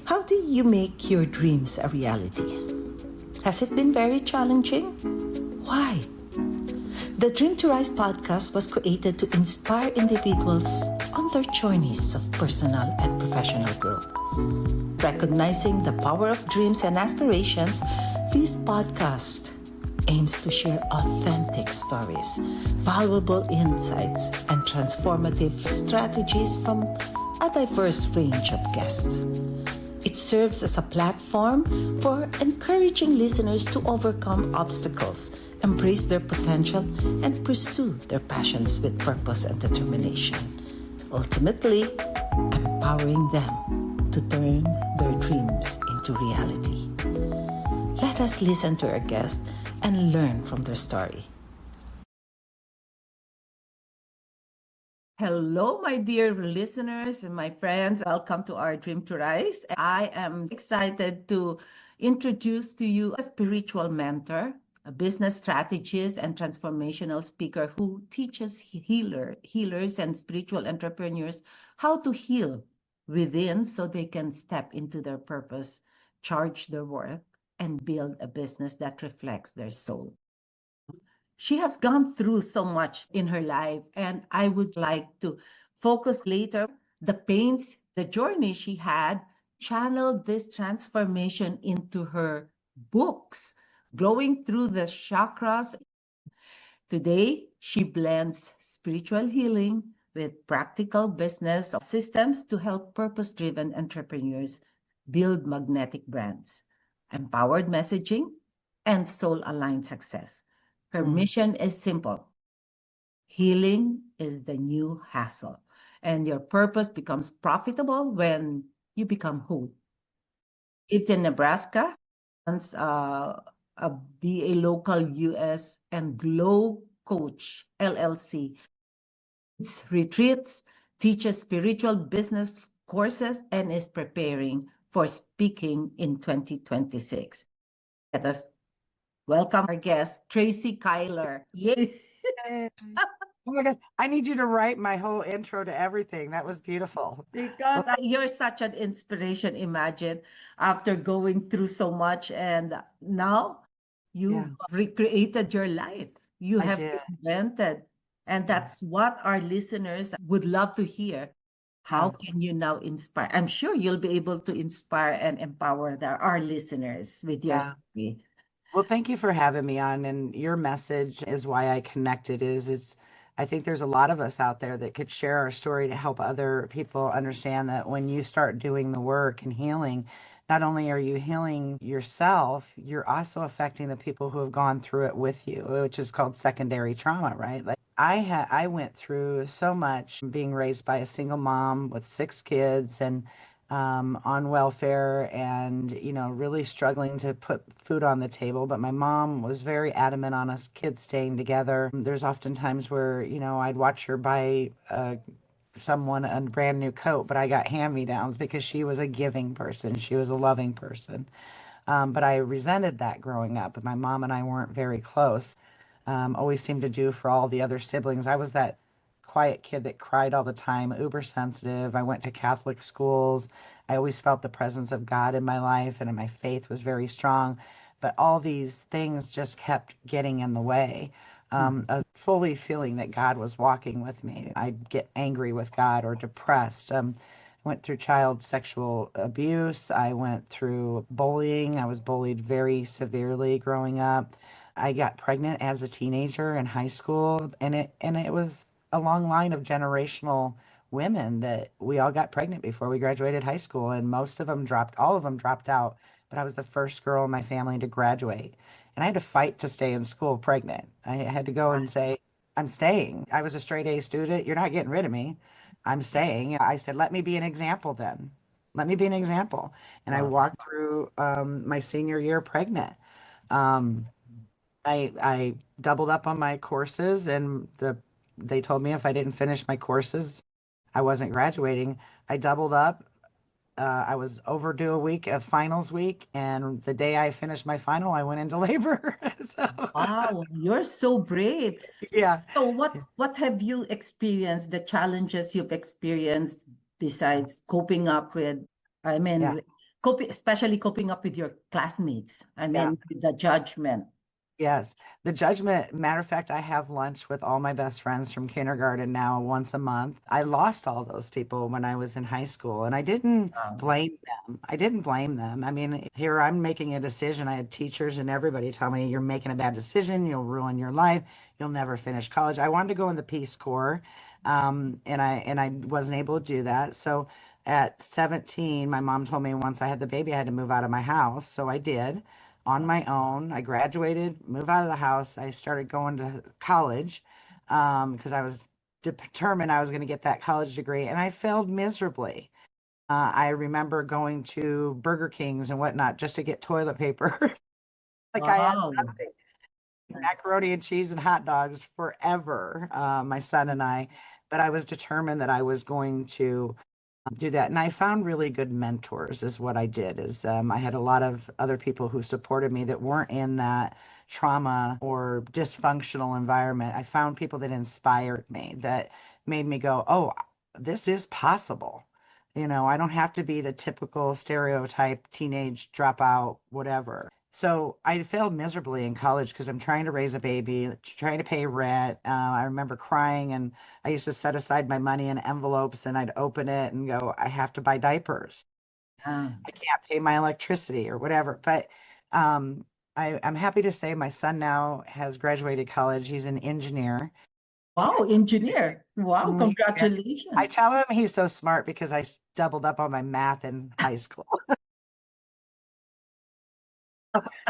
How do you make your dreams a reality? Has it been very challenging? Why? The Dream to Rise podcast was created to inspire individuals on their journeys of personal and professional growth. Recognizing the power of dreams and aspirations, this podcast aims to share authentic stories, valuable insights, and transformative strategies from a diverse range of guests. It serves as a platform for encouraging listeners to overcome obstacles, embrace their potential, and pursue their passions with purpose and determination, ultimately empowering them to turn their dreams into reality. Let us listen to our guests and learn from their story. Hello, my dear listeners and my friends. Welcome to our Dream to Rise. I am excited to introduce to you a spiritual mentor, a business strategist, and transformational speaker who teaches healers and spiritual entrepreneurs how to heal within so they can step into their purpose, charge their worth, and build a business that reflects their soul. She has gone through so much in her life, and I would like to focus later the pains, the journey she had, channeled this transformation into her books, glowing through the chakras. Today, she blends spiritual healing with practical business systems to help purpose-driven entrepreneurs build magnetic brands, empowered messaging, and soul-aligned success. Her mission is simple. Healing is the new hassle, and your purpose becomes profitable when you become whole. Lives in Nebraska, runs be a local US and Glow Coach LLC. Retreats, teaches spiritual business courses, and is preparing for speaking in 2026. Let us welcome our guest, Tracy Kyler. Yay! Oh my God, I need you to write my whole intro to everything. That was beautiful. Because you're such an inspiration, imagine, after going through so much and now you've recreated your life. You I have did. invented. And that's what our listeners would love to hear. How can you now inspire? I'm sure you'll be able to inspire and empower our listeners with your story. Well, thank you for having me on. And your message is why I connected I think there's a lot of us out there that could share our story to help other people understand that when you start doing the work and healing, not only are you healing yourself, you're also affecting the people who have gone through it with you, which is called secondary trauma, right? Like I went through so much being raised by a single mom with 6 kids and on welfare and, really struggling to put food on the table. But my mom was very adamant on us kids staying together. There's often times where, I'd watch her buy someone a brand new coat, but I got hand-me-downs because she was a giving person. She was a loving person. But I resented that growing up. My mom and I weren't very close. Always seemed to do for all the other siblings. I was that quiet kid that cried all the time, uber sensitive. I went to Catholic schools. I always felt the presence of God in my life, and my faith was very strong. But all these things just kept getting in the way of fully feeling that God was walking with me. I'd get angry with God or depressed. Went through child sexual abuse. I went through bullying. I was bullied very severely growing up. I got pregnant as a teenager in high school, and it was a long line of generational women that we all got pregnant before we graduated high school, and all of them dropped out, but I was the first girl in my family to graduate, and I had to fight to stay in school pregnant. I had to go and say, I'm staying. I was a straight A student. You're not getting rid of me. I'm staying. I said, let me be an example then. Let me be an example. And I walked through my senior year pregnant. I doubled up on my courses, and they told me if I didn't finish my courses, I wasn't graduating. I doubled up. I was overdue a week of finals week, and the day I finished my final, I went into labor. Wow, you're so brave. Yeah. So what have you experienced, the challenges you've experienced besides coping up with, especially coping up with your classmates. I Yeah. mean, with the judgment. Yes. The judgment, matter of fact, I have lunch with all my best friends from kindergarten now once a month. I lost all those people when I was in high school, and I didn't Um, blame them. I didn't blame them. I mean, here I'm making a decision. I had teachers and everybody tell me, you're making a bad decision. You'll ruin your life. You'll never finish college. I wanted to go in the Peace Corps, and I wasn't able to do that. So at 17, my mom told me once I had the baby, I had to move out of my house. So I did on my own. I graduated, moved out of the house. I started going to college because I was determined I was going to get that college degree, and I failed miserably. I remember going to Burger Kings and whatnot just to get toilet paper. Like I had wow. nothing. Macaroni and cheese and hot dogs forever, my son and I. But I was determined that I was going to do that. And I found really good mentors is what I did is I had a lot of other people who supported me that weren't in that trauma or dysfunctional environment. I found people that inspired me, that made me go, oh, this is possible. I don't have to be the typical stereotype teenage dropout, whatever. So I failed miserably in college because I'm trying to raise a baby, trying to pay rent. I remember crying, and I used to set aside my money in envelopes, and I'd open it and go, I have to buy diapers. Ah, I can't pay my electricity or whatever. But um, I'm happy to say my son now has graduated college. He's an engineer. wow, engineer. Wow, Yeah. I congratulations. tell him he's so smart because doubled up on my math in high school.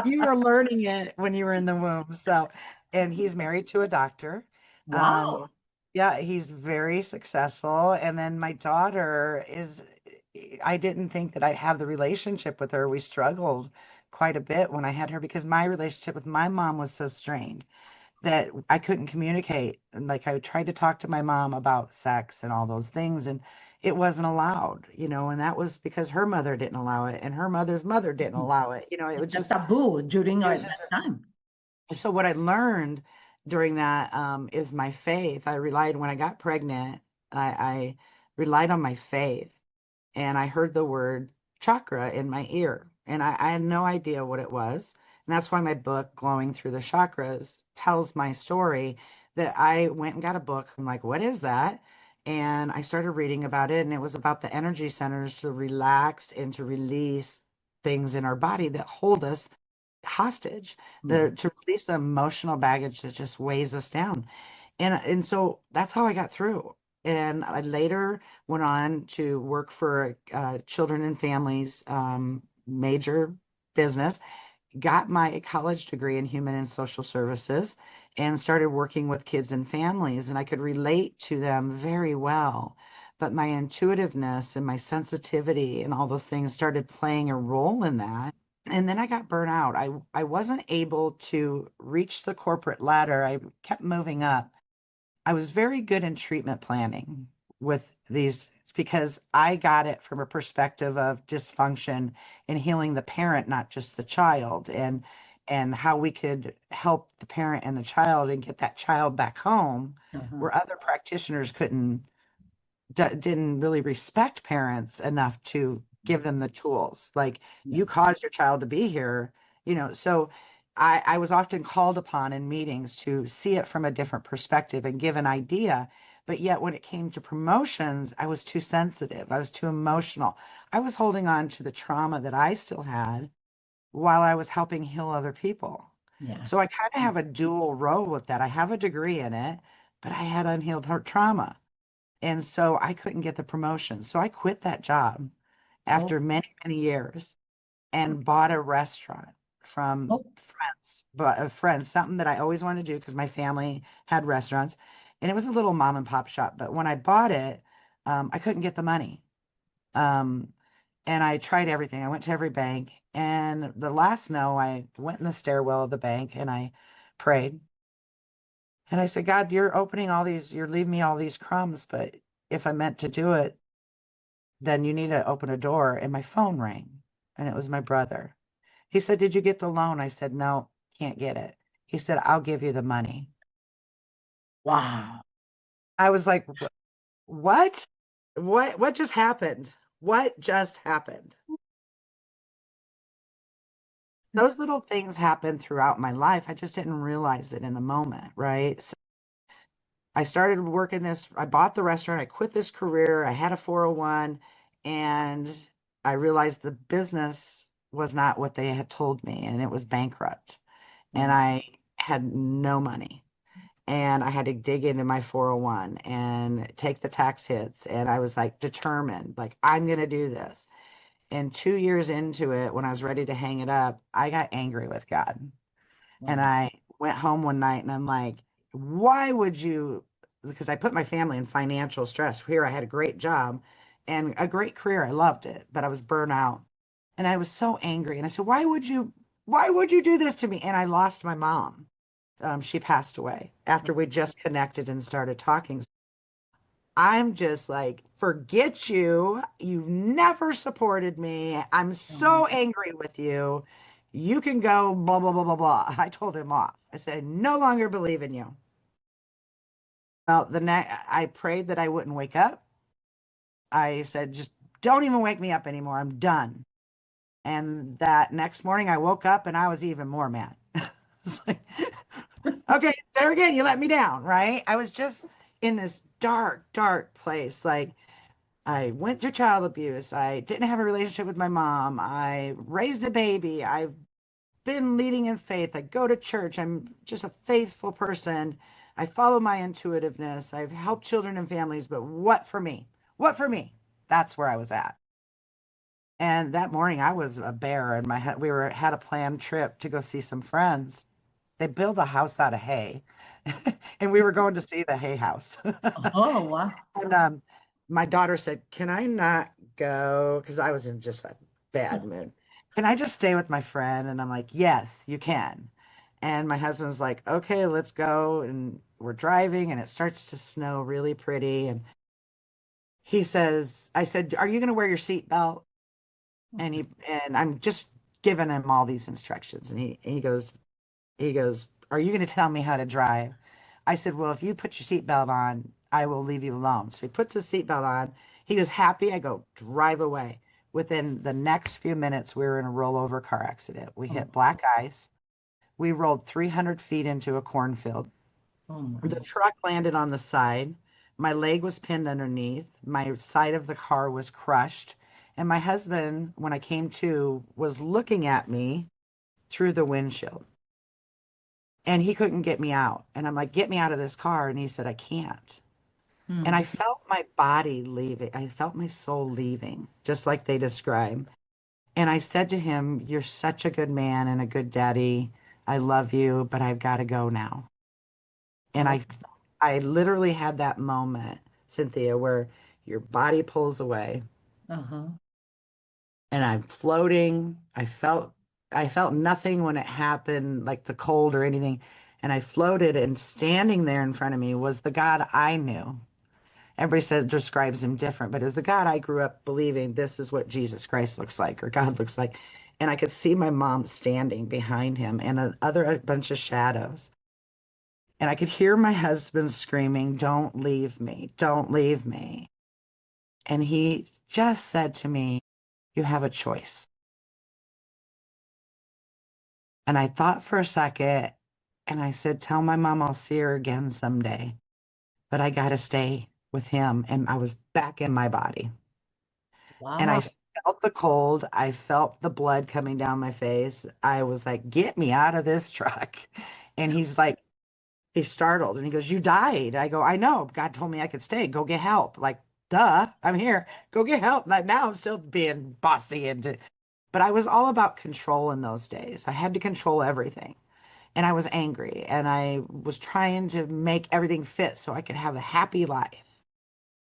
You were learning it when you were in the womb. So, and he's married to a doctor. Um, Wow. yeah, he's very successful. And then my daughter is, I didn't think that I'd have the relationship with her. We struggled quite a bit when I had her because my relationship with my mom was so strained that I couldn't communicate. And like I tried to talk to my mom about sex and all those things, and it wasn't allowed, and that was because her mother didn't allow it and her mother's mother didn't allow it. It was It's a just taboo during it our was just that time. so what I learned during that is my faith. I relied when I got pregnant, I relied on my faith, and I heard the word chakra in my ear, and I had no idea what it was. And that's why my book, Glowing Through the Chakras, tells my story that I went and got a book. I'm like, what is that? And I started reading about it, and it was about the energy centers to relax and to release things in our body that hold us hostage, Mhm. to release the emotional baggage that just weighs us down. And so that's how I got through. And I later went on to work for children and families major business, got my college degree in human and social services, and started working with kids and families. And I could relate to them very well. But my intuitiveness and my sensitivity and all those things started playing a role in that. And then I got burnt out. I wasn't able to reach the corporate ladder. I kept moving up. I was very good in treatment planning with these because I got it from a perspective of dysfunction and healing the parent, not just the child, and how we could help the parent and the child and get that child back home Uh-huh. where other practitioners didn't really respect parents enough to give them the tools. Like, you Yes. caused your child to be here, so I was often called upon in meetings to see it from a different perspective and give an idea. But yet, when it came to promotions, I was too sensitive. I was too emotional. I was holding on to the trauma that I still had while I was helping heal other people. Yeah. So I kind of have a dual role with that. I have a degree in it, but I had unhealed trauma. And so I couldn't get the promotion. So I quit that job Oh, after many, many years and bought a restaurant from oh, friends, something that I always wanted to do because my family had restaurants. And it was a little mom and pop shop. But when I bought it, I couldn't get the money. Um, and I tried everything. I went to every bank. And the last no, I went in the stairwell of the bank and I prayed. And I said, God, you're leaving me all these crumbs, but if I'm meant to do it, then you need to open a door. And my phone rang, and it was my brother. He said, Did you get the loan? I said, No, can't get it. He said, I'll give you the money. wow. I was like, What? What just happened? What just happened? those little things happen throughout my life. I just didn't realize it in the moment, right? So I started working this, I bought the restaurant, I quit this career, I had a 401, and I realized the business was not what they had told me, and it was bankrupt. And Mm, I had no money. And I had to dig into my 401 and take the tax hits. And I was like determined, like, I'm going to do this. And 2 years into it, when I was ready to hang it up, I got angry with God. And mm, I went home one night and I'm like, why would you? Because I put my family in financial stress. Here I had a great job and a great career. I loved it, but I was burnt out. And I was so angry. And I said, why would you do this to me? And I lost my mom. She passed away after we just connected and started talking. I'm just like, forget you. You've never supported me. I'm mm, so angry with you. You can go, blah, blah, blah, blah, blah. I told him off. I said, I no longer believe in you. Well, the next, I prayed that I wouldn't wake up. I said, just don't even wake me up anymore. I'm done. And that next morning I woke up and I was even more mad. It's like, okay, there again, you let me down, right? I was just in this dark, dark place. Like, I went through child abuse. I didn't have a relationship with my mom. I raised a baby. I've been leading in faith. I go to church. I'm just a faithful person. I follow my intuitiveness. I've helped children and families, but what for me? What for me? That's where I was at. And that morning I was a bear and we were had a planned trip to go see some friends. They built a house out of hay. And we were going to see the hay house. oh, wow. And my daughter said, "Can I not go?" Because I was in just a bad mood. "Can I just stay with my friend?" And I'm like, "Yes, you can." And my husband's like, "Okay, let's go." And we're driving, and it starts to snow really pretty. And he says, I said, "Are you going to wear your seatbelt?" And I'm just giving him all these instructions. And he goes, "Are you going to tell me how to drive?" I said, "Well, if you put your seatbelt on, I will leave you alone." So he puts his seatbelt on. He was happy. I go, "Drive away." Within the next few minutes, we were in a rollover car accident. We Oh, hit black ice. We rolled 300 feet into a cornfield. oh The my. truck landed on the side. My leg was pinned underneath. My side of the car was crushed. And my husband, when I came to, was looking at me through the windshield. And he couldn't get me out. And I'm like, "Get me out of this car." And he said, "I can't." And Mm, I felt my body leaving. I felt my soul leaving, just like they describe. And I said to him, "You're such a good man and a good daddy. I love you, but I've got to go now." And oh, I literally had that moment, Cynthia, where your body pulls away uh-huh. and I'm floating. I felt nothing when it happened, like the cold or anything. And I floated, and standing there in front of me was the God I knew. Everybody says describes him different, but as the God I grew up believing, this is what Jesus Christ looks like or God looks like. And I could see my mom standing behind him and a bunch of shadows. And I could hear my husband screaming, "Don't leave me, don't leave me." And he just said to me, "You have a choice." And I thought for a second and I said, "Tell my mom I'll see her again someday, but I got to stay with him." And I was back in my body. And I Wow. felt the cold. I felt the blood coming down my face. I was like, "Get me out of this truck." And he's like, he's startled and he goes, "You died." I go, "I know. God told me I could stay. Go get help." Like, duh, I'm here. Go get help. Like, now I'm still being bossy but I was all about control in those days. I had to control everything. And I was angry and I was trying to make everything fit so I could have a happy life.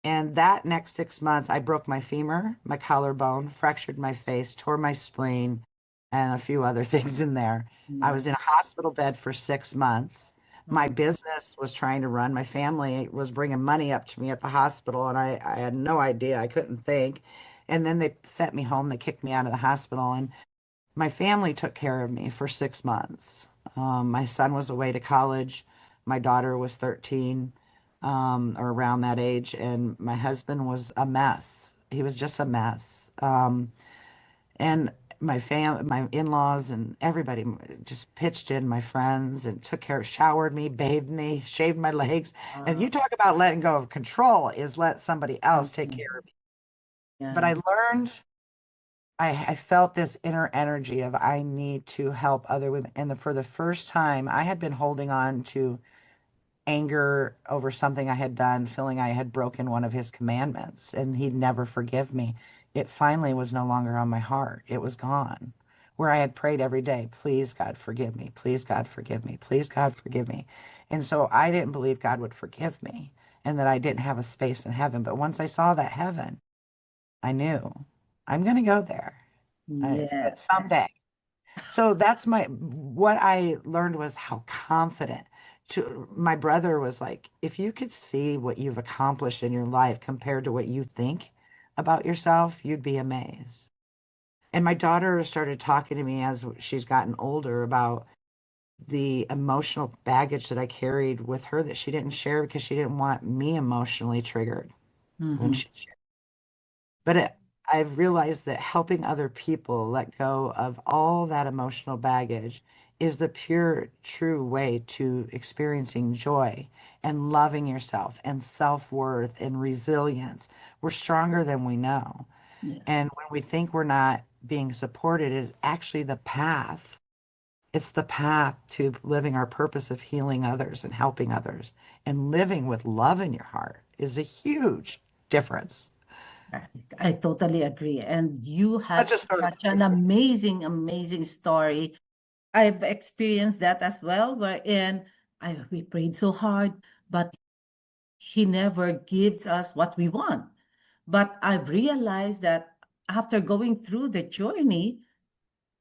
And that next 6 months, I broke my femur, my collarbone, fractured my face, tore my spleen, and a few other things in there. I My. was in a hospital bed for 6 months. My Mm, business was trying to run. My family was bringing money up to me at the hospital, and I had no idea. I couldn't think. And then they sent me home. They kicked me out of the hospital, and my family took care of me for 6 months. My son was away to college. My daughter was 13, or around that age, and my husband was a mess. He was just a mess. And my in-laws and everybody just pitched in, my friends, and took care, showered me, bathed me, shaved my legs. And you talk about letting go of control is let somebody else take care of you. But yeah. I learned, I felt this inner energy of I need to help other women. And for the first time, I had been holding on to anger over something I had done, feeling I had broken one of his commandments and he'd never forgive me. It finally was no longer on my heart. It was gone. Where I had prayed every day, please God forgive me, please God forgive me, please God forgive me. And so I didn't believe God would forgive me and that I didn't have a space in heaven. But once I saw that heaven, I knew I'm going to go there Yes. someday. So that's what I learned was how confident my brother was like, if you could see what you've accomplished in your life compared to what you think about yourself, you'd be amazed. And my daughter started talking to me as she's gotten older about the emotional baggage that I carried with her that she didn't share because she didn't want me emotionally triggered when Mm-hmm. she shared. But I've realized that helping other people let go of all that emotional baggage is the pure, true way to experiencing joy and loving yourself and self-worth and resilience. We're stronger than we know. Yes. And when we think we're not being supported, is actually the path. It's the path to living our purpose of healing others and helping others. And living with love in your heart is a huge difference. I I totally agree. And you Such have a story. such an amazing, amazing story. I've experienced that as well, wherein we prayed so hard, but He never gives us what we want. But I've realized that after going through the journey,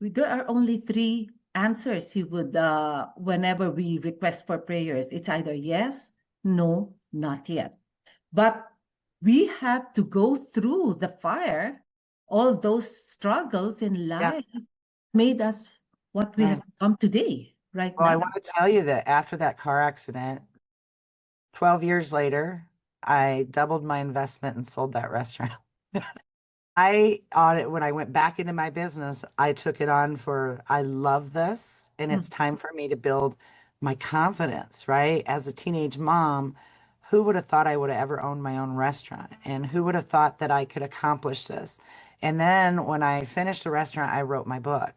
there are only three answers He would, whenever we request for prayers. It's either yes, no, not yet. But we have to go through the fire, all those struggles in Yeah, life made us what we right. have become today, right Well, I now. want to tell you that after that car accident, 12 years later, I doubled my investment and sold that restaurant. I on it when I went back into my business, I took it on for I love this and Mm, it's time for me to build my confidence, right? As a teenage mom, who would have thought I would have ever owned my own restaurant? And who would have thought that I could accomplish this? And then when I finished the restaurant, I wrote my book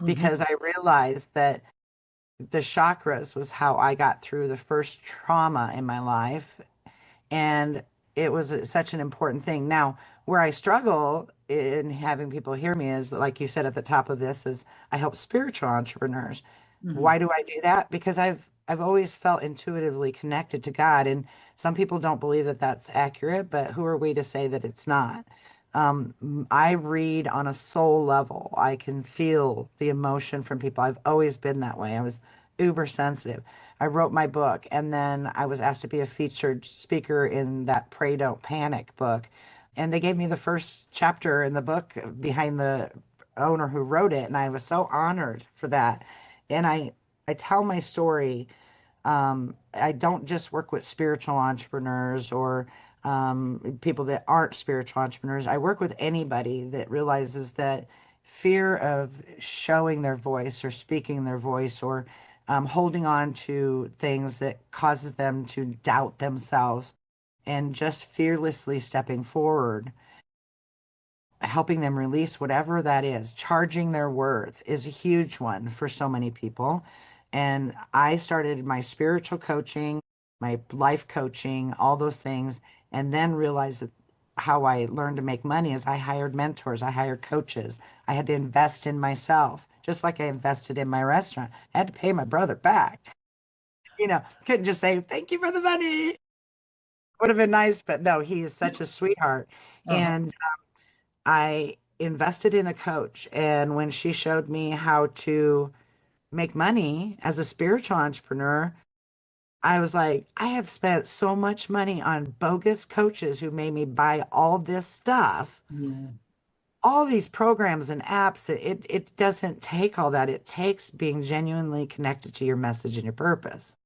because mhm. I realized that the chakras was how I got through the first trauma in my life. And it was such an important thing. Now, where I struggle in having people hear me is, like you said at the top of this, is I help spiritual entrepreneurs. Mhm. Why do I do that? Because I've always felt intuitively connected to God, and some people don't believe that that's accurate, but who are we to say that it's not? I read on a soul level. I can feel the emotion from people. I've always been that way. I was uber sensitive. I wrote my book, and then I was asked to be a featured speaker in that Pray Don't Panic book. And they gave me the first chapter in the book behind the owner who wrote it, and I was so honored for that. And I tell my story. I don't just work with spiritual entrepreneurs or people that aren't spiritual entrepreneurs. I work with anybody that realizes that fear of showing their voice or speaking their voice or holding on to things that causes them to doubt themselves and just fearlessly stepping forward, helping them release whatever that is. Charging their worth is a huge one for so many people. And I started my spiritual coaching, my life coaching, all those things, and then realized that how I learned to make money is I hired mentors, I hired coaches. I had to invest in myself, just like I invested in my restaurant. I had to pay my brother back. Couldn't just say, thank you for the money. Would have been nice, but no, he is such a sweetheart. Uh-huh. And I invested in a coach, and when she showed me how to make money as a spiritual entrepreneur, I was like, I have spent so much money on bogus coaches who made me buy all this stuff, Yeah. all these programs and apps. It doesn't take all that. It takes being genuinely connected to your message and your purpose.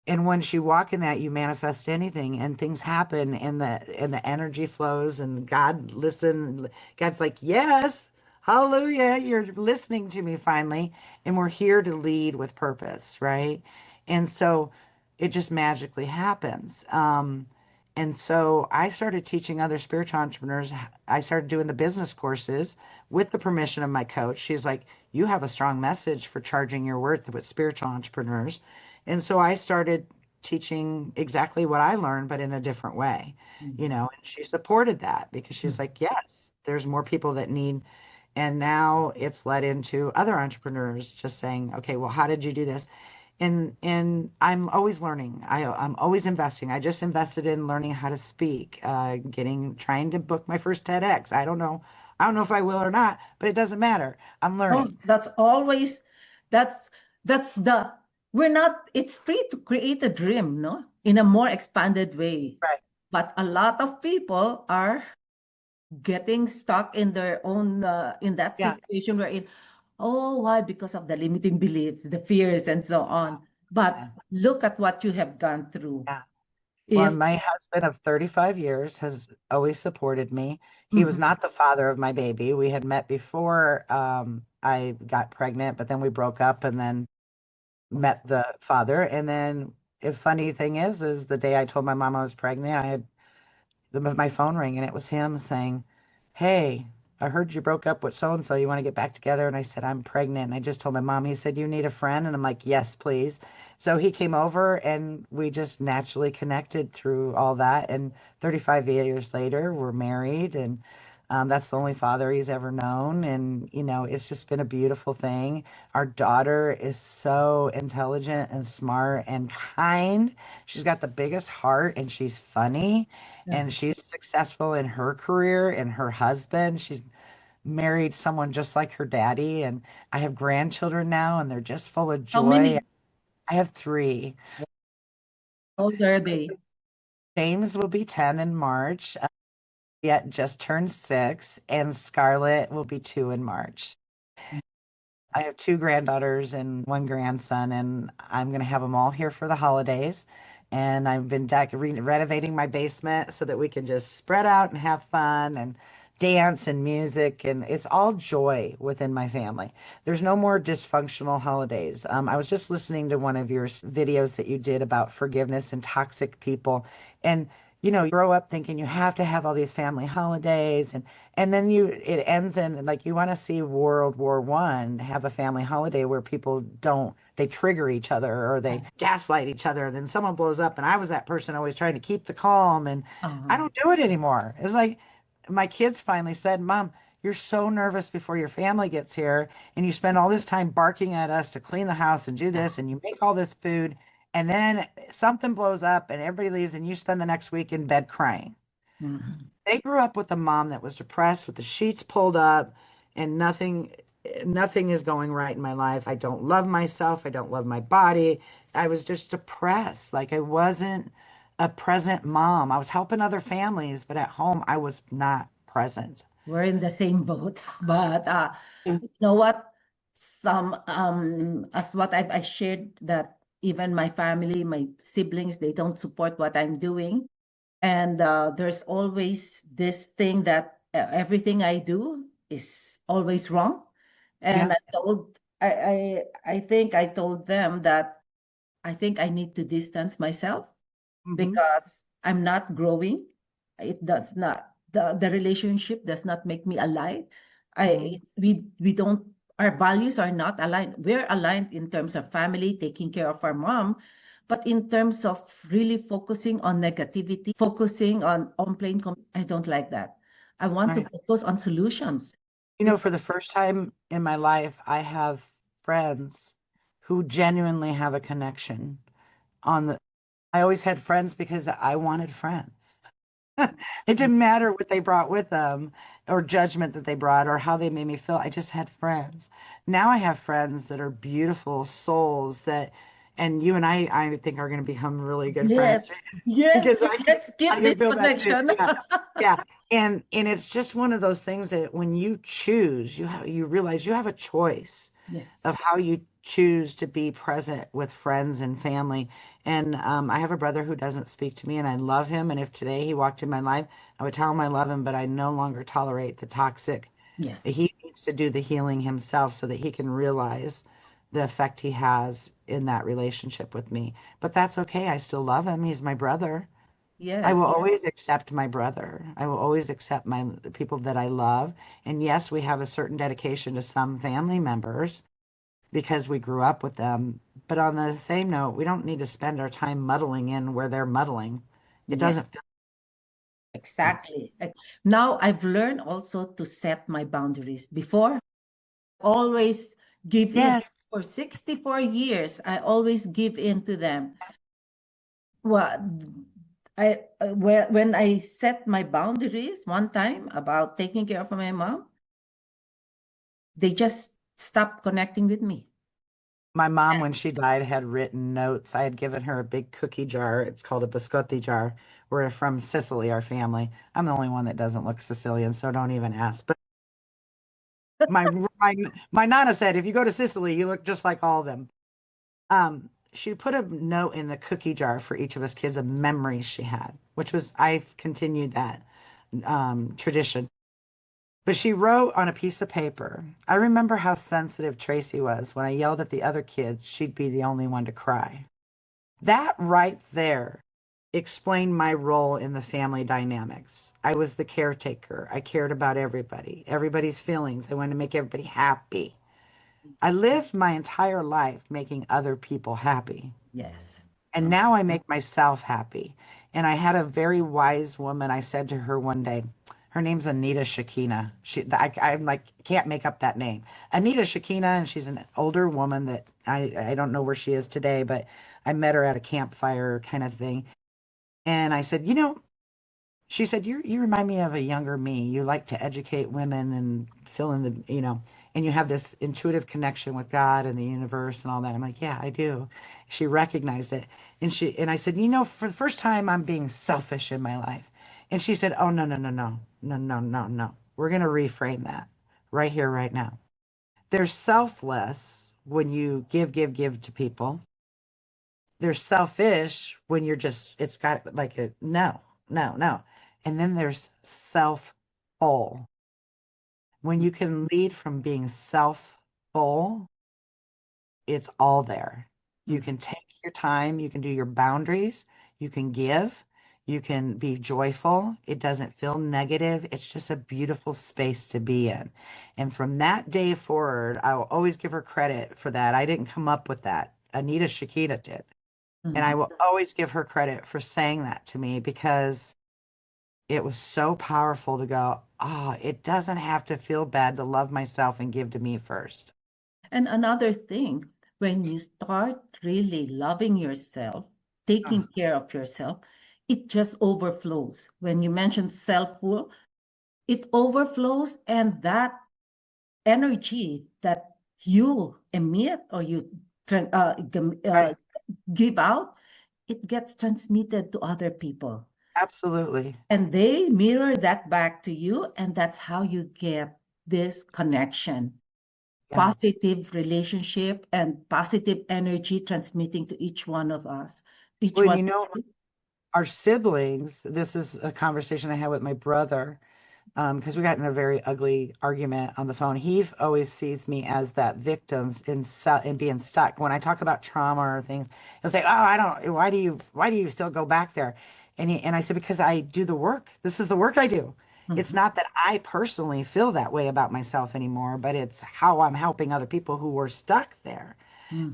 And once you walk in that, you manifest anything and things happen and the energy flows and God's like, yes, Hallelujah, you're listening to me finally. And we're here to lead with purpose, right? And so it just magically happens. And so I started teaching other spiritual entrepreneurs. I started doing the business courses with the permission of my coach. She's like, you have a strong message for charging your worth with spiritual entrepreneurs. And so I started teaching exactly what I learned, but in a different way, Mhm. and she supported that because she's Mhm. like, yes, there's more people that need. And now it's led into other entrepreneurs just saying, okay, well, how did you do this? And I'm always learning. I'm always investing. I just invested in learning how to speak, trying to book my first TEDx. I don't know if I will or not, but it doesn't matter. I'm Oh, learning. that's always that's that's the we're not it's free to create a dream, no? In a more expanded way. Right. But a lot of people are getting stuck in their own in that Yeah. situation where in oh why because of the limiting beliefs, the fears and so on. But Yeah. look at what you have gone through. Yeah. Well, If my husband of 35 years has always supported me. He was Mhm. not the father of my baby. We had met before I got pregnant, but then we broke up and then met the father. And then the funny thing is the day I told my mom I was pregnant, I had my phone rang and it was him saying, "Hey, I heard you broke up with so and so. You want to get back together?" And I said, "I'm pregnant." And I just told my mom. He said, "You need a friend?" And I'm like, "Yes, please." So he came over and we just naturally connected through all that. And 35 years later, we're married, and that's the only father he's ever known. And, it's just been a beautiful thing. Our daughter is so intelligent and smart and kind. She's got the biggest heart and she's funny Yeah. and she's successful in her career and her husband. She's married someone just like her daddy, and I have grandchildren now, and they're just full of How joy. many I have three. old are they? James will be 10 in March, yet just turned 6, and Scarlett will be 2 in March. I have two granddaughters and one grandson, and I'm going to have them all here for the holidays. And I've been renovating my basement so that we can just spread out and have fun and dance and music. And it's all joy within my family. There's no more dysfunctional holidays. I was just listening to one of your videos that you did about forgiveness and toxic people. And you grow up thinking you have to have all these family holidays, and then it ends in like you want to see World War I have a family holiday where people don't they trigger each other or they gaslight each other, and then someone blows up, and I was that person always trying to keep the calm, and I Uh, don't do it anymore. It's like my kids finally said, "Mom, you're so nervous before your family gets here, and you spend all this time barking at us to clean the house and do this, and you make all this food, and then something blows up and everybody leaves, and you spend the next week in bed crying." mhm. They grew up with a mom that was depressed with the sheets pulled up and nothing is going right in my life. I don't love myself. I don't love my body. I was just depressed. Like I wasn't a present mom. I was helping other families, but at home I was not present. We're in the same boat. But Mm. you know what? Some as what I shared that even my family, my siblings, they don't support what I'm doing. And there's always this thing that everything I do is always wrong. And Yeah. I think I told them that I think I need to distance myself Hmm. because I'm not growing. It does not the relationship does not make me alive. Hmm. We don't our values are not aligned. We're aligned in terms of family, taking care of our mom, but in terms of really focusing on negativity, focusing on plain I don't like that. I want to Right. focus on solutions. For the first time in my life, I have friends who genuinely have a connection on the I always had friends because I wanted friends. It didn't matter what they brought with them or judgment that they brought or how they made me feel. I just had friends. Now I have friends that are beautiful souls and you and I think are going to become really good friends Yes, yes, because let's I keep can this feel that too. connection. Yeah. Yeah. And it's just one of those things that when you choose, you realize you have a choice Yes, of how you choose to be present with friends and family. And I have a brother who doesn't speak to me, and I love him. And if today he walked in my life, I would tell him I love him, but I no longer tolerate the toxic. yes. He to do the healing himself so that he can realize the effect he has in that relationship with me. But that's okay. I still love him. He's my brother. I Yes. will always accept my brother. I will always accept my the people that I love. And yes, we have a certain dedication to some family members because we grew up with them. But on the same note, we don't need to spend our time muddling in where they're muddling. It Yes. doesn't feel yeah. Exactly. Now I've learned also to set my boundaries. Before, always give in. Yes. For 64 years, I always give in to them. Well, when I set my boundaries one time about taking care of my mom, they just stopped connecting with me. My mom, when she died, had written notes. I had given her a big cookie jar. It's called a biscotti jar. We're from Sicily, our family. I'm the only one that doesn't look Sicilian, so don't even ask. But my my my nana said, if you go to Sicily, you look just like all of them. She put a note in the cookie jar for each of us kids of memories she had, which was I've continued that tradition. But she wrote on a piece of paper, I remember how sensitive Tracy was. When I yelled at the other kids, she'd be the only one to cry. That right there explained my role in the family dynamics. I was the caretaker. I cared about everybody, everybody's feelings. I wanted to make everybody happy. I lived my entire life making other people happy. Yes. And now I make myself happy. And I had a very wise woman. I said to her one day, her name's Anita Shakina. I'm like, can't make up that name. Anita Shakina, and she's an older woman that I don't know where she is today, but I met her at a campfire kind of thing. And I said, she said, you remind me of a younger me. You like to educate women and fill in and you have this intuitive connection with God and the universe and all that. I'm like, yeah, I do. She recognized it. And I said, for the first time, I'm being selfish in my life. And she said, oh, no, no, no, no, no, no, no, no. We're going to reframe that right here, right now. There's selfless when you give to people. There's selfish when you're just, it's got like a no, no, no. And then there's self-full. When you can lead from being self-full, it's all there. You Mm. can take your time, you can do your boundaries, you can give, you can be joyful. It doesn't feel negative. It's just a beautiful space to be in. And from that day forward, I will always give her credit for that. I didn't come up with that. Anita Shakita did. And I Mhm. will always give her credit for saying that to me because it was so powerful to go, it doesn't have to feel bad to love myself and give to me first. And another thing, when you start really loving yourself, Oh, taking care of yourself, it just overflows. When you mention self-will, it overflows, and that energy that you emit or you right. give out, it gets transmitted to other people. Absolutely. And they mirror that back to you, and that's how you get this connection, Yeah. positive relationship and positive energy transmitting to each one of us, each Well, one. our siblings, this is a conversation I had with my brother because we got in a very ugly argument on the phone. He always sees me as that victim in being stuck. When I talk about trauma or things, he'll say, "Oh, I don't. Why do you still go back there?" And I said, "Because I do the work. This is the work I do. It's Mhm, not that I personally feel that way about myself anymore, but it's how I'm helping other people who were stuck there."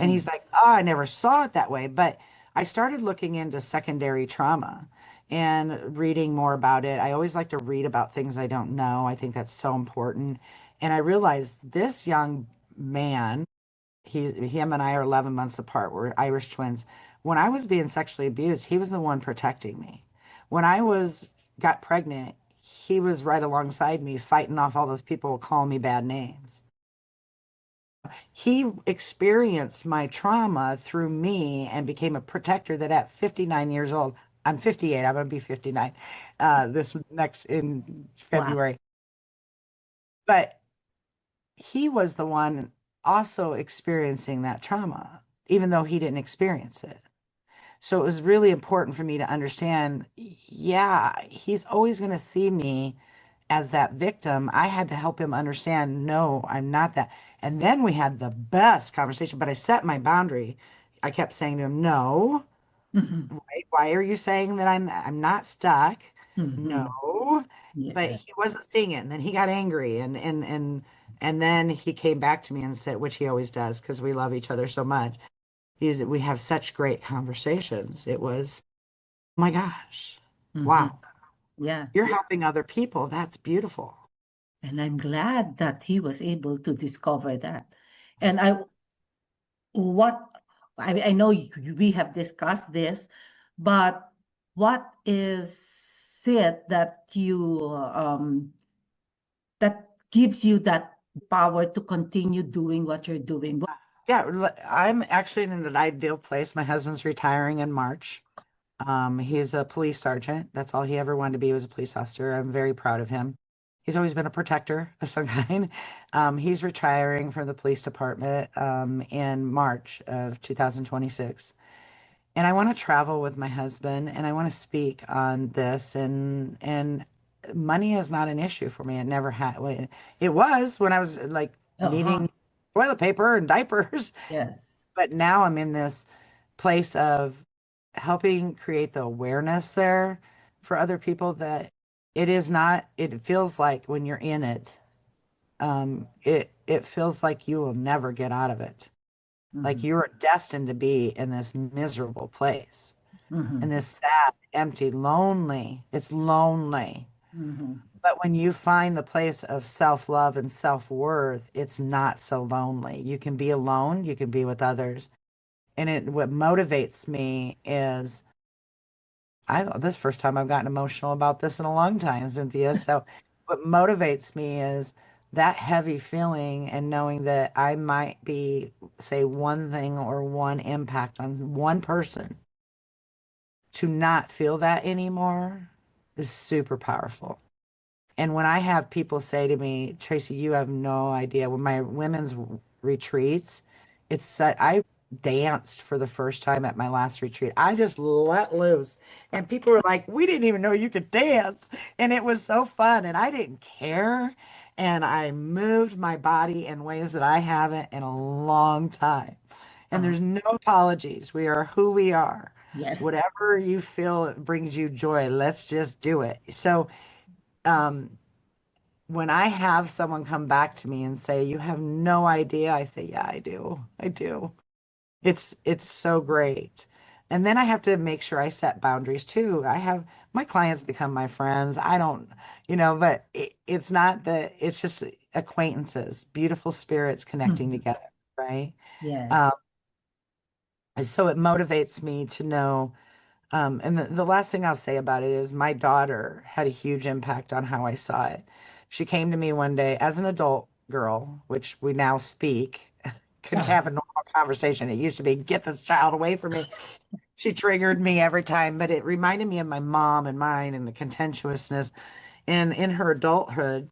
And he's mhm, like, "Oh, I never saw it that way." But I started looking into secondary trauma and reading more about it. I always like to read about things I don't know. I think that's so important. And I realized this young man, him and I are 11 months apart. We're Irish twins. When I was being sexually abused, he was the one protecting me. When I got pregnant, he was right alongside me fighting off all those people calling me bad names. He experienced my trauma through me and became a protector that at 59 years old, I'm 58, I'm going to be 59 this next in wow. February. But he was the one also experiencing that trauma, even though he didn't experience it. So it was really important for me to understand, yeah, he's always going to see me as that victim, I had to help him understand, no, I'm not that. And then we had the best conversation, but I set my boundary. I kept saying to him, no, Mhm. why are you saying that I'm not stuck? Mhm. No. But Yes. he wasn't seeing it. And then he got angry and then he came back to me and said, which he always does because we love each other so much. We have such great conversations. It was, oh my gosh, Mhm. wow, Yeah. you're helping other people. That's beautiful. And I'm glad that he was able to discover that. And what, I know we have discussed this, but what is it that that gives you that power to continue doing what you're doing? Yeah, I'm actually in an ideal place. My husband's retiring in March. He's a police sergeant. That's all he ever wanted to be, was a police officer. I'm very proud of him. He's always been a protector of some kind. He's retiring from the police department in March of 2026. And I want to travel with my husband and I want to speak on this and money is not an issue for me. It never had. Well, it was when I was like Uh-huh. needing toilet paper and diapers, Yes. but now I'm in this place of helping create the awareness there for other people that it is not, it feels like when you're in it, it feels like you will never get out of it. Like Mhm. you're destined to be in this miserable place, in Mhm. this sad, empty, lonely. It's lonely. Mhm. But when you find the place of self-love and self-worth, it's not so lonely. You can be alone, you can be with others. And what motivates me is this is the first time I've gotten emotional about this in a long time, Cynthia. So what motivates me is that heavy feeling and knowing that I might be, say, one thing or one impact on one person to not feel that anymore is super powerful. And when I have people say to me, Tracy, you have no idea, when my women's retreats, I danced for the first time at my last retreat. I just let loose. And people were like, we didn't even know you could dance. And it was so fun. And I didn't care. And I moved my body in ways that I haven't in a long time. And Uh-huh. there's no apologies. We are who we are. Yes. Whatever you feel brings you joy, let's just do it. So, um, when I have someone come back to me and say, "You have no idea," I say, "Yeah, I do. I do." It's so great. And then I have to make sure I set boundaries too. I have my clients become my friends. I don't, but it's not that it's just acquaintances, beautiful spirits connecting Mhm. together, right? Yes. Um, so it motivates me to know. And the last thing I'll say about it is my daughter had a huge impact on how I saw it. She came to me one day as an adult girl, which we now speak, could Uh-huh. have a normal conversation. It used to be, get this child away from me. She triggered me every time, but it reminded me of my mom and mine and the contentiousness. And in her adulthood,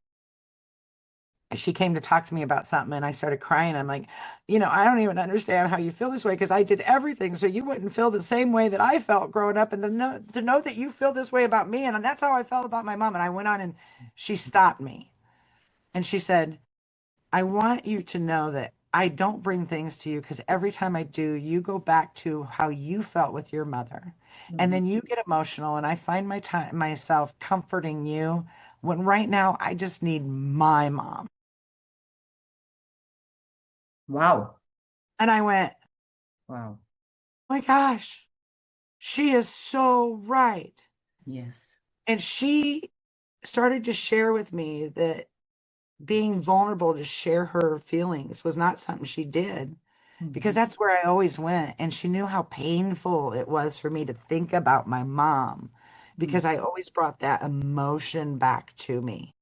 she came to talk to me about something and I started crying. I'm like, I don't even understand how you feel this way because I did everything so you wouldn't feel the same way that I felt growing up. And to know that you feel this way about me. And that's how I felt about my mom. And I went on and she stopped me and she said, I want you to know that I don't bring things to you because every time I do, you go back to how you felt with your mother. And Mhm. then you get emotional and I find myself comforting you when right now I just need my mom. Wow. And I went, Wow. my gosh, she is so right. Yes. And she started to share with me that being vulnerable to share her feelings was not something she did because Mhm. that's where I always went. And she knew how painful it was for me to think about my mom Mhm. because I always brought that emotion back to me.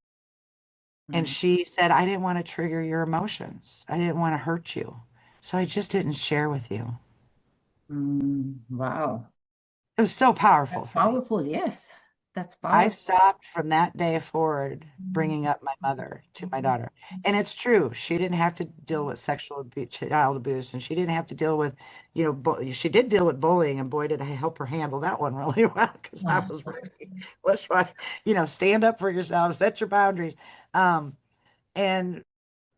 And Mhm. she said, I didn't want to trigger your emotions. I didn't want to hurt you. So I just didn't share with you. Mm, wow. It was so powerful That's for me. powerful. Yes. That's I powerful. stopped from that day forward Mm. bringing up my mother to my daughter. And it's true. She didn't have to deal with sexual abuse, child abuse, and she didn't have to deal with, she did deal with bullying, and boy, did I help her handle that one really well because I Wow. was ready. Let's try, stand up for yourself, set your boundaries. Um, and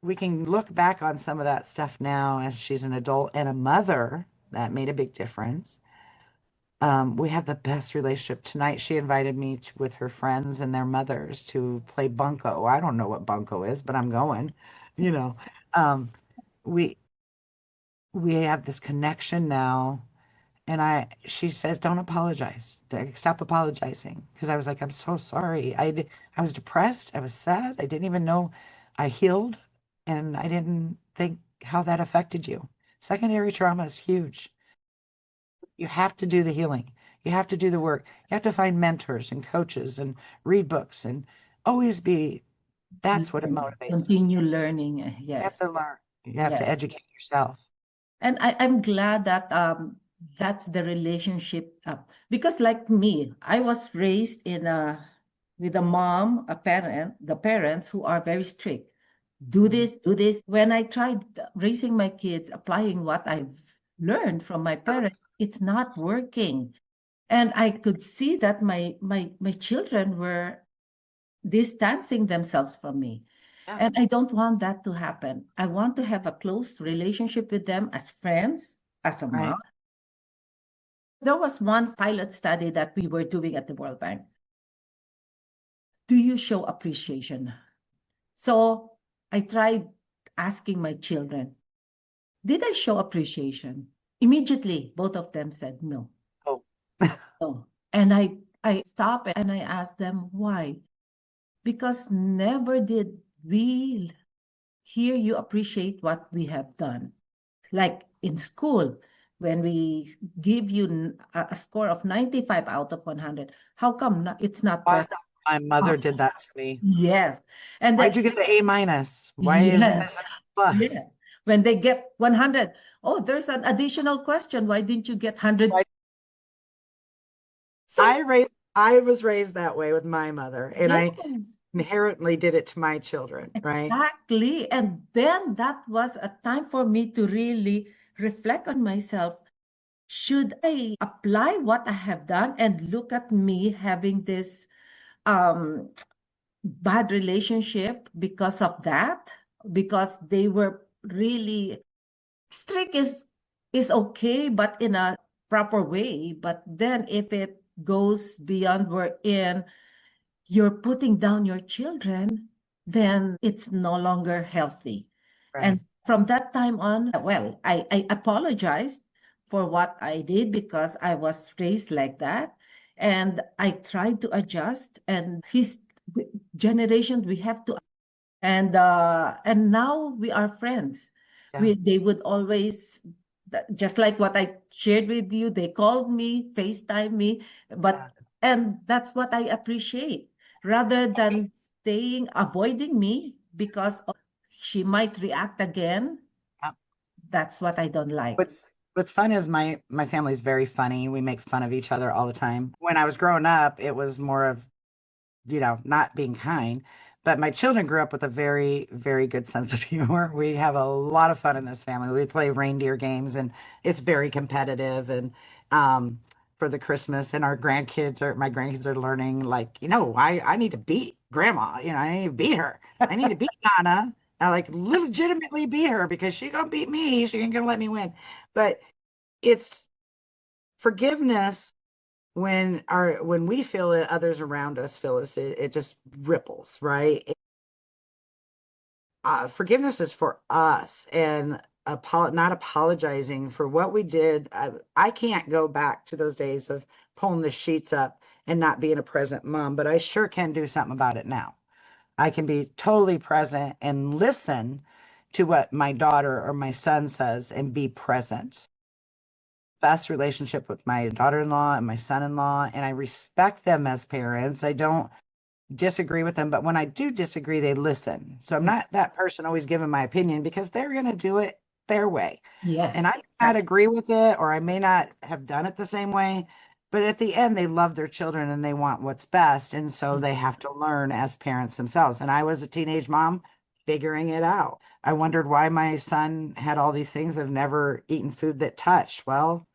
we can look back on some of that stuff now as she's an adult and a mother. That made a big difference. We have the best relationship. Tonight, she invited me with her friends and their mothers to play bunco. I don't know what bunco is, but I'm going. You know, um, we we have this connection now, and she says, "Don't apologize. Stop apologizing." Because I was like, "I'm so sorry. I was depressed. I was sad. I didn't even know I healed, and I didn't think how that affected you. Secondary trauma is huge. You have to do the healing. You have to do the work. You have to find mentors and coaches and read books and always be, that's what it Learn. motivates. Continue learning. You have Yes. to learn. You have to Yes. educate yourself. And I'm glad that that's the relationship because like me, I was raised in a with a mom, a parent, the parents who are very strict. Do Mhm. this, do this. When I tried raising my kids, applying what I've learned from my parents, it's not working. And I could see that my children were distancing themselves from me. Yeah, And I don't want that to happen. I want to have a close relationship with them as friends, as a right. mom. There was one pilot study that we were doing at the World Bank. Do you show appreciation? So I tried asking my children, did I show appreciation? Immediately, both of them said no. Oh, No. And I stopped and I asked them why. Because never did we hear you appreciate what we have done. Like in school, when we give you a score of 95 out of 100, how come it's not why? perfect? My Ah, mother did that to me. yes. And Why'd then, you get the A minus? Why isn't yes, this a plus? yeah. When they get 100, oh, there's an additional question. Why didn't you get 100? Why? So, I was raised that way with my mother, and I yes. inherently did it to my children, right? Exactly. And then that was a time for me to really reflect on myself. Should I apply what I have done and look at me having this um, bad relationship because of that? Because they were really strict is okay, but in a proper way. But then if it goes beyond wherein you're putting down your children, then it's no longer healthy. Right. And from that time on, well, I apologized for what I did because I was raised like that. And I tried to adjust. And his generation, we have to, and now we are friends. Yeah. They would always, just like what I shared with you, they called me, FaceTime me, Yeah. and that's what I appreciate rather than staying, avoiding me because she might react again. Yeah. That's what I don't like. What's fun is my family's very funny. We make fun of each other all the time. When I was growing up, it was more of, not being kind. But my children grew up with a very, very good sense of humor. We have a lot of fun in this family. We play reindeer games, and it's very competitive. And for the Christmas, and my grandkids are learning, like, I need to beat grandma. I need to beat her. I need to beat Nana. I like legitimately beat her because she gonna beat me. She ain't gonna let me win. But it's forgiveness when we feel it, others around us feel us, it just ripples, right? Forgiveness is for us, and not apologizing for what we did. I can't go back to those days of pulling the sheets up and not being a present mom, but I sure can do something about it now. I can be totally present and listen to what my daughter or my son says and be present. Best relationship with my daughter-in-law and my son-in-law, and I respect them as parents. I don't disagree with them, but when I do disagree, they listen. So I'm not that person always giving my opinion because they're going to do it their way. And I Yes, may not exactly. agree with it, or I may not have done it the same way, but at the end, they love their children and they want what's best. And so they have to learn as parents themselves. And I was a teenage mom figuring it out. I wondered why my son had all these things. I've never eaten food that touched. Well,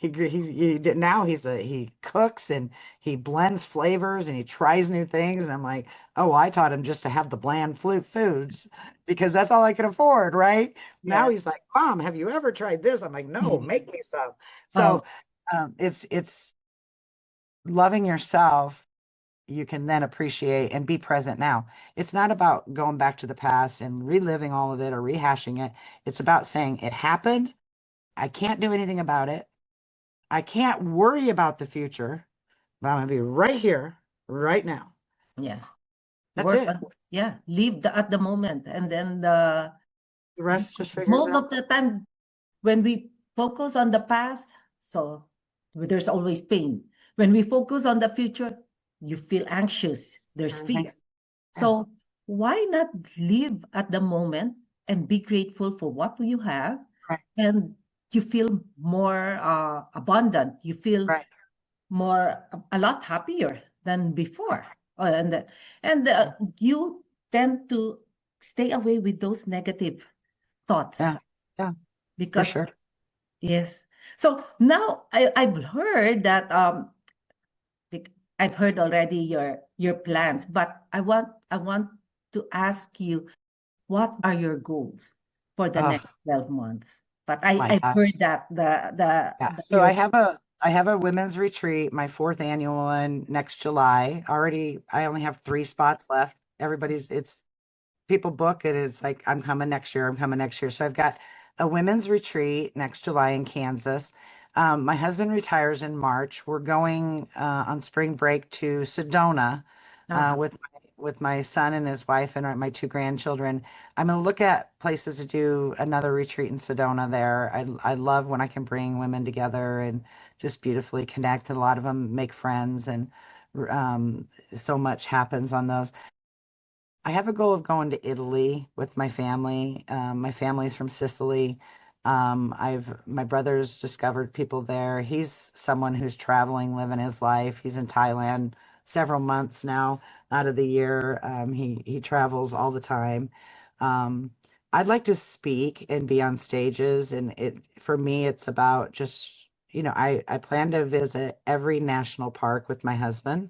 now he cooks and he blends flavors and he tries new things. And I'm like, oh, I taught him just to have the bland foods because that's all I can afford, right? Now Yeah. he's like, Mom, have you ever tried this? I'm like, no, make me some. Oh, So it's loving yourself. You can then appreciate and be present now. It's not about going back to the past and reliving all of it or rehashing it. It's about saying it happened. I can't do anything about it. I can't worry about the future, but I'm going to be right here, right now. yeah. That's Work it. on, yeah, live at the moment. And then The rest just figures most out. of the time when we focus on the past, so there's always pain. When we focus on the future, you feel anxious, there's Mhm. fear. Yeah. So why not live at the moment and be grateful for what you have? Right. And you feel more abundant. You feel Right. more, a lot happier than before. And you tend to stay away with those negative thoughts Yeah. Yeah. For because, sure. yes. So now I've heard that I've heard already your plans, but I want to ask you, what are your goals for the Oh next 12 months? But my I've heard gosh. that Yeah. the So your I have a women's retreat, my fourth annual one next July. Already I only have 3 spots left. It's people book it. It's like, I'm coming next year. I'm coming next year. So I've got a women's retreat next July in Kansas. My husband retires in March. We're going on spring break to Sedona uh, with my son and his wife and my 2 grandchildren. I'm going to look at places to do another retreat in Sedona there. I love when I can bring women together and just beautifully connect. And a lot of them make friends, and um, so much happens on those. I have a goal of going to Italy with my family. My family's from Sicily. My brother's discovered people there. He's someone who's traveling, living his life. He's in Thailand several months now out of the year. He travels all the time. Um, I'd like to speak and be on stages, and it for me, it's about just, I plan to visit every national park with my husband.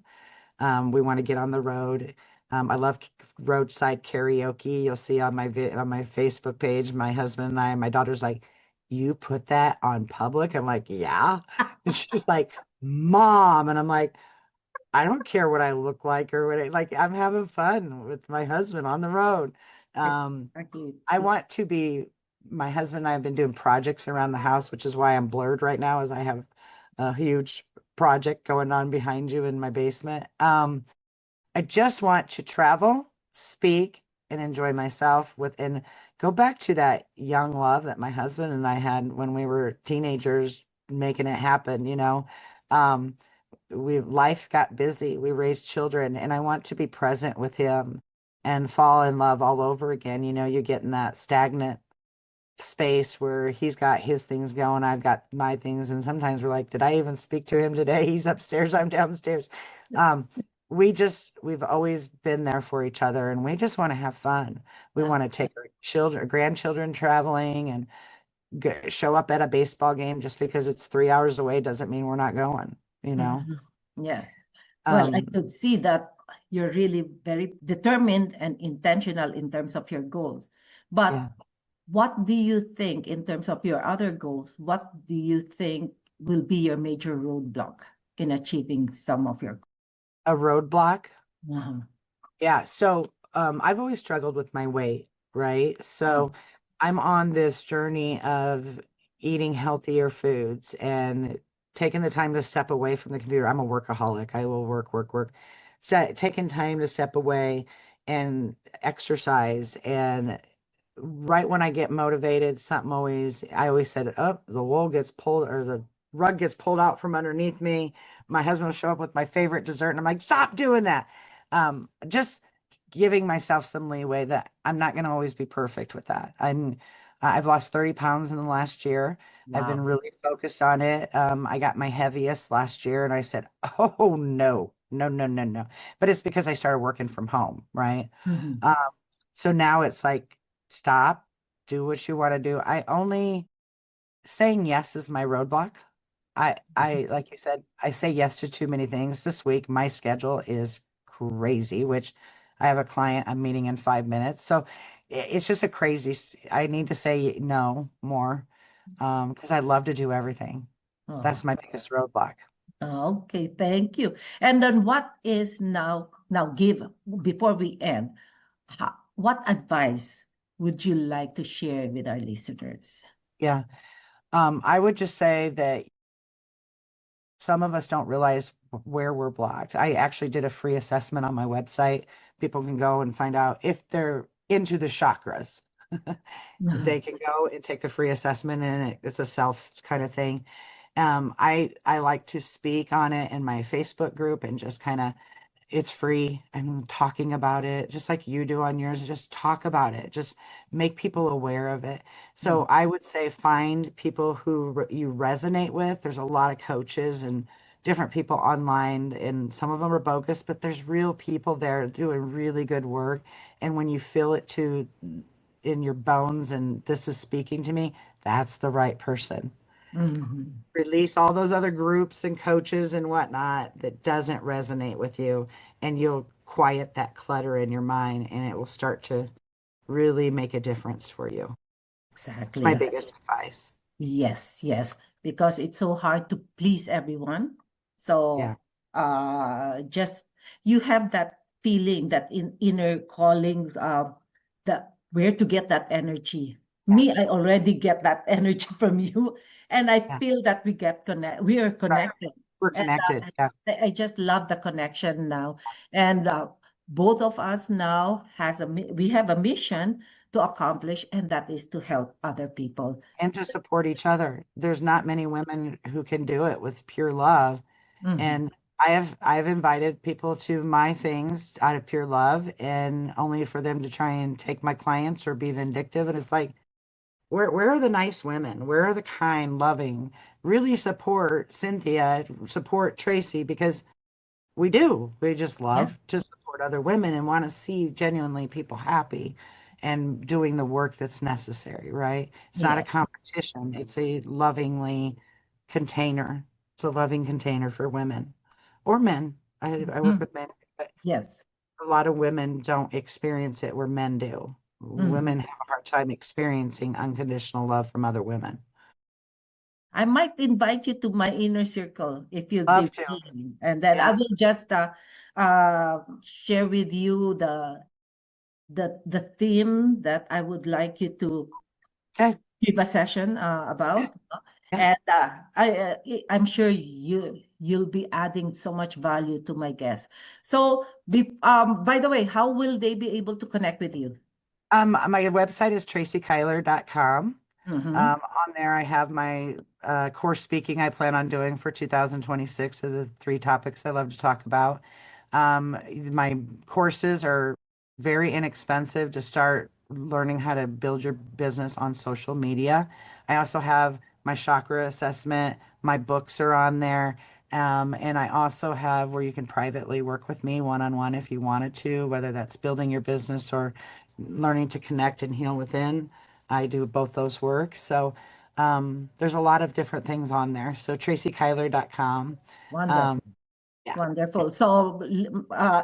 We want to get on the road. I love roadside karaoke. You'll see on my Facebook page, my husband and I, my daughter's like, "You put that on public?" I'm like, "Yeah." And she's like, "Mom," and I'm like, "I don't care what I look like or what like. I'm having fun with my husband on the road." Um, exactly. I want to be. My husband and I have been doing projects around the house, which is why I'm blurred right now, as I have a huge project going on behind you in my basement. I just want to travel, speak, and enjoy myself and go back to that young love that my husband and I had when we were teenagers, making it happen, Um, life got busy. We raised children, and I want to be present with him and fall in love all over again. You get in that stagnant space where he's got his things going, I've got my things, and sometimes we're like, did I even speak to him today? He's upstairs, I'm downstairs. Um, we've always been there for each other, and we just want to have fun. We Uh, want to take our grandchildren traveling, and show up at a baseball game. Just because it's 3 hours away doesn't mean we're not going. mhm. Yes. Well, I Um, could see that you're really very determined and intentional in terms of your goals. But yeah, what do you think in terms of your other goals? What do you think will be your major roadblock in achieving some of your a roadblock. uh Yeah, so I've always struggled with my weight, right? uh, So I'm on this journey of eating healthier foods and taking the time to step away from the computer. I'm a workaholic. I will work, work, work. So taking time to step away and exercise. And right when I get motivated, I always said, oh, the wool gets pulled or the rug gets pulled out from underneath me. My husband will show up with my favorite dessert, and I'm like, stop doing that. Just giving myself some leeway that I'm not going to always be perfect with that. I've lost 30 pounds in the last year. I've been Wow. really focused on it. I got my heaviest last year and I said, oh, no, no, no, no, no. But it's because I started working from home, right? Mhm. Um, so now it's like, stop, do what you want to do. Saying yes is my roadblock. Like you said, I say yes to too many things. This week, my schedule is crazy, which I have a client I'm meeting in 5 minutes. So it's just a crazy, I need to say no more, because I love to do everything. Oh, That's my biggest roadblock. okay, thank you. And then what is now give before we end, what advice would you like to share with our listeners? Yeah. I would just say that some of us don't realize where we're blocked. I actually did a free assessment on my website. People can go and find out if they're into the chakras. They can go and take the free assessment, and it's a self kind of thing. I like to speak on it in my Facebook group and just kind of, it's free. I'm talking about it just like you do on yours. Just talk about it. Just make people aware of it. So Mhm. I would say find people who you resonate with. There's a lot of coaches and different people online, and some of them are bogus, but there's real people there doing really good work. And when you feel it too in your bones, and this is speaking to me, that's the right person. Mhm. Release all those other groups and coaches and whatnot that doesn't resonate with you, and you'll quiet that clutter in your mind, and it will start to really make a difference for you. It's my Exactly. biggest advice. Yes, yes, because it's so hard to please everyone. Yeah. So, just you have that feeling, that inner calling, that where to get that energy. Yeah. Me, I already get that energy from you, and I Yeah. feel that we are Right. connected, We're and connected. Yeah. I just love the connection now, and both of us now we have a mission to accomplish, and that is to help other people. And to support each other. There's not many women who can do it with pure love. Mhm. And I've invited people to my things out of pure love, and only for them to try and take my clients or be vindictive. And it's like, where are the nice women? Where are the kind, loving? Really support Cynthia, support Tracy, because we do. We just Yeah. love to support other women and want to see genuinely people happy and doing the work that's necessary, right? It's not a Yeah. competition. It's a lovingly container. It's a loving container for women or men. I work Mhm. with men, but Yes. a lot of women don't experience it where men do. Mhm. Women have a hard time experiencing unconditional love from other women. I might invite you to my inner circle if you'd be Love to. willing, and then I Yeah. will just share with you the theme that I would like you to Okay. give a session Yeah. about, Yeah. and I'm sure you'll be adding so much value to my guests. So, by the way, how will they be able to connect with you? My website is tracykyler.com. Mm-hmm. On there, I have my course speaking I plan on doing for 2026 of the three topics I love to talk about. My courses are very inexpensive to start learning how to build your business on social media. I also have my chakra assessment. My books are on there. And I also have where you can privately work with me one-on-one if you wanted to, whether that's building your business or learning to connect and heal within. I do both those work. So there's a lot of different things on there. So tracykyler.com. Wonderful. Um, yeah. Wonderful. So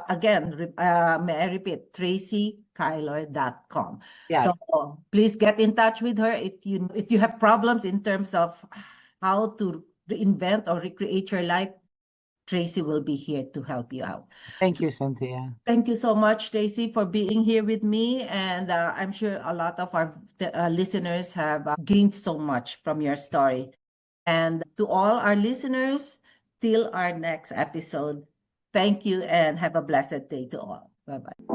again, may I repeat, tracykyler.com. Yeah. So please get in touch with her if you have problems in terms of how to reinvent or recreate your life. Tracy will be here to help you out. Thank So you, Cynthia. thank you so much, Tracy, for being here with me. And I'm sure a lot of our listeners have gained so much from your story. And to all our listeners, till our next episode, thank you and have a blessed day to all. Bye bye.